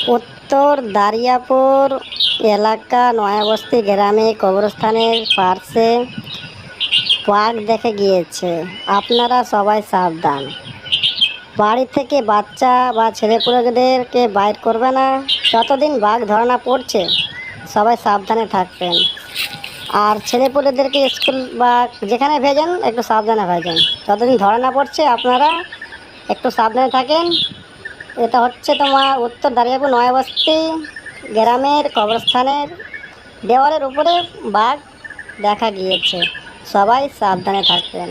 উত্তর দারিয়াপুর এলাকা নয়াবস্তি গ্রামে কবরস্থানের পার্শ্বে বাঘ দেখা গিয়েছে। আপনারা সবাই সাবধান। বাড়ি থেকে বাচ্চা বা ছেলেপুলেদেরকে বাইর করবে না যতদিন বাঘ ধরা না পড়ছে। সবাই সাবধানে থাকবেন। আর ছেলেপুলেদেরকে স্কুল বা যেখানে ভেজেন একটু সাবধানে ভেজেন। যতদিন ধরা না পড়ছে আপনারা একটু সাবধানে থাকেন। এটা হচ্ছে তোমার উত্তর দারিয়াপুর নয়াবস্তি গ্রামের কবরস্থানের দেওয়ালের উপরে বাঘ দেখা গিয়েছে। সবাই সাবধানে থাকবেন।